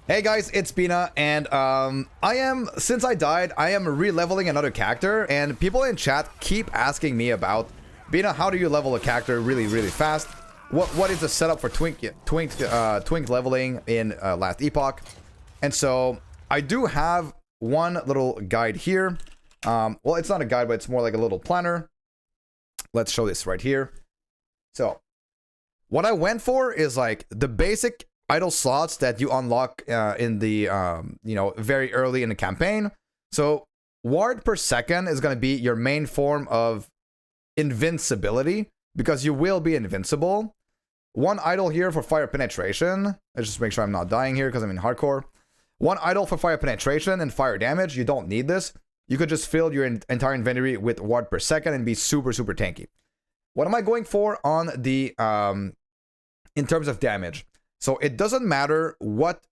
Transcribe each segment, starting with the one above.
Hey guys, it's Bina, and since I died, I am re-leveling another character, and people in chat keep asking me about, Bina, how do you level a character really fast? What is the setup for twink leveling in last Epoch? And so, I do have one little guide here. Well, it's not a guide, but it's more like a little planner. Let's show this right here. So, what I went for is like the basic idle slots that you unlock in the very early in the campaign. So ward per second is going to be your main form of invincibility, because you will be invincible. One idle here for fire penetration. Let's just make sure I'm not dying here because I'm in hardcore. One idle for fire penetration and fire damage. You don't need this. You could just fill your entire inventory with ward per second and be super tanky. What am I going for on the in terms of damage? So it doesn't matter what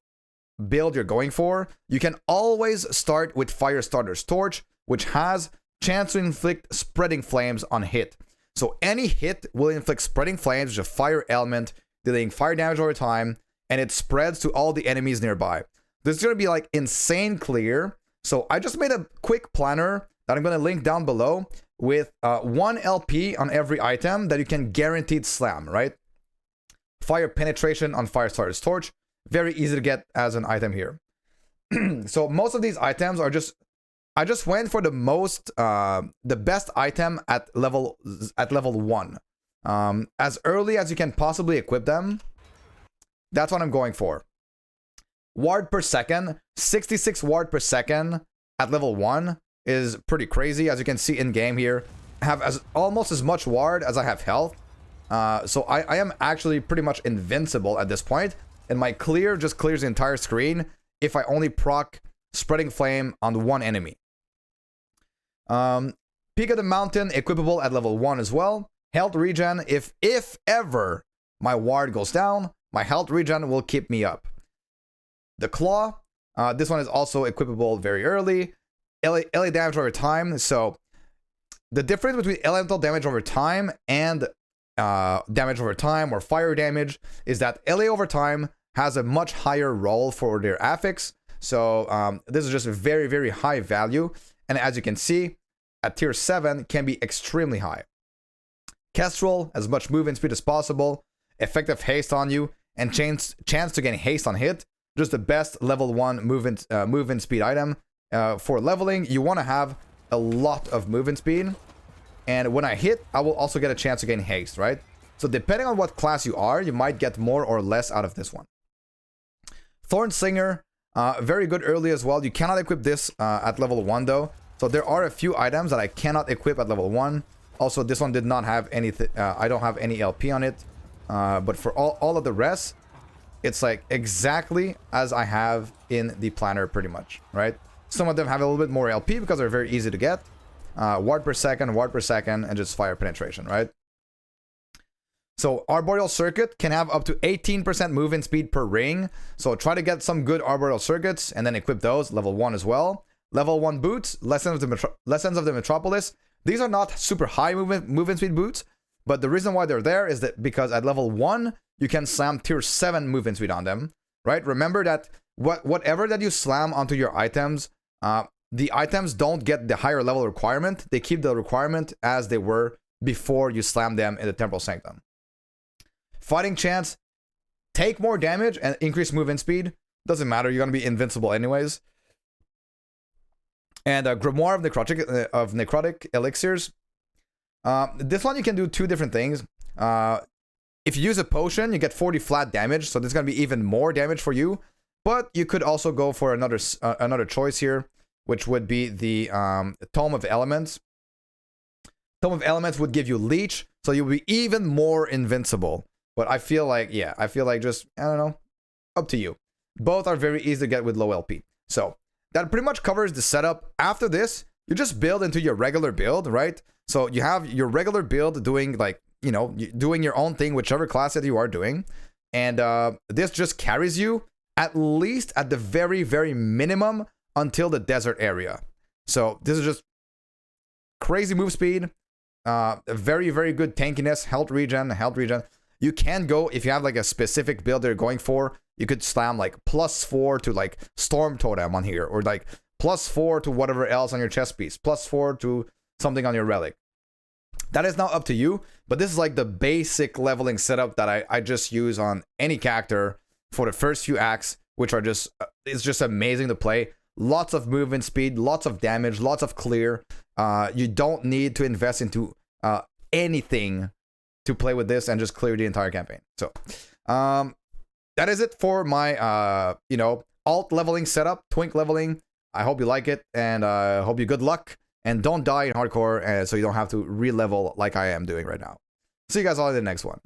build you're going for. You can always start with Firestarter's Torch, which has chance to inflict spreading flames on hit. So any hit will inflict spreading flames, which is a fire element, dealing fire damage over time, and it spreads to all the enemies nearby. This is going to be like insane clear. So I just made a quick planner that I'm going to link down below with 1 LP on every item that you can guaranteed slam, right? Fire penetration on Firestarter's Torch. Very easy to get as an item here. So most of these items are just... I just went for the best item at level 1. As early as you can possibly equip them. That's what I'm going for. Ward per second. 66 ward per second at level 1 is pretty crazy. As you can see in game here, I have almost as much ward as I have health. So I am actually pretty much invincible at this point, and my clear just clears the entire screen if I only proc Spreading Flame on one enemy. Peak of the Mountain, equipable at level 1 as well. Health regen, if ever my ward goes down, my health regen will keep me up. The Claw, this one is also equipable very early. LA damage over time, so the difference between elemental damage over time and damage over time or fire damage is that LA over time has a much higher roll for their affix. So this is just a very high value, and as you can see at tier 7 can be extremely high. Kestrel, as much movement speed as possible, effective haste on you, and chance to gain haste on hit. Just the best level 1 movement speed item. For leveling, you want to have a lot of movement speed. And when I hit, I will also get a chance to gain haste, right? So depending on what class you are, you might get more or less out of this one. Thorn Singer, very good early as well. You cannot equip this at level 1 though. So there are a few items that I cannot equip at level 1. Also, this one did not have anything. I don't have any LP on it. But for all of the rest, it's like exactly as I have in the planner pretty much, right? Some of them have a little bit more LP because they're very easy to get. Ward per second, and just fire penetration, right? So Arboreal Circuit can have up to 18% movement speed per ring. So try to get some good Arboreal Circuits and then equip those, level 1 as well. Level 1 boots, Lessons of the Metropolis. These are not super high movement speed boots, but the reason why they're there is that because at level 1, you can slam tier 7 movement speed on them, right? Remember that whatever that you slam onto your items, the items don't get the higher level requirement. They keep the requirement as they were before you slam them in the Temporal Sanctum. Fighting chance, take more damage and increase movement speed. Doesn't matter, you're going to be invincible anyways. And Grimoire of Necrotic Elixirs. This one you can do 2 different things. If you use a potion, you get 40 flat damage, so this is going to be even more damage for you. But you could also go for another choice here, which would be the Tome of Elements. Tome of Elements would give you Leech, so you'll be even more invincible. But I feel like just, I don't know, up to you. Both are very easy to get with low LP. So that pretty much covers the setup. After this, you just build into your regular build, right? So you have your regular build doing like, doing your own thing, whichever class that you are doing. And this just carries you at least at the very minimum until the desert area. So this is just crazy move speed, very good tankiness, health regen. You can go, if you have like a specific build they're going for, you could slam like +4 to like Storm Totem on here, or like +4 to whatever else on your chest piece, +4 to something on your relic. That is now up to you, but this is like the basic leveling setup that I just use on any character for the first few acts, which are just, it's just amazing to play. Lots of movement speed, lots of damage, lots of clear. You don't need to invest into anything to play with this and just clear the entire campaign. So that is it for my you know, alt leveling setup, twink leveling. I hope you like it, and I hope you good luck, and don't die in hardcore, so you don't have to re-level like I am doing right now. See you guys all in the next one.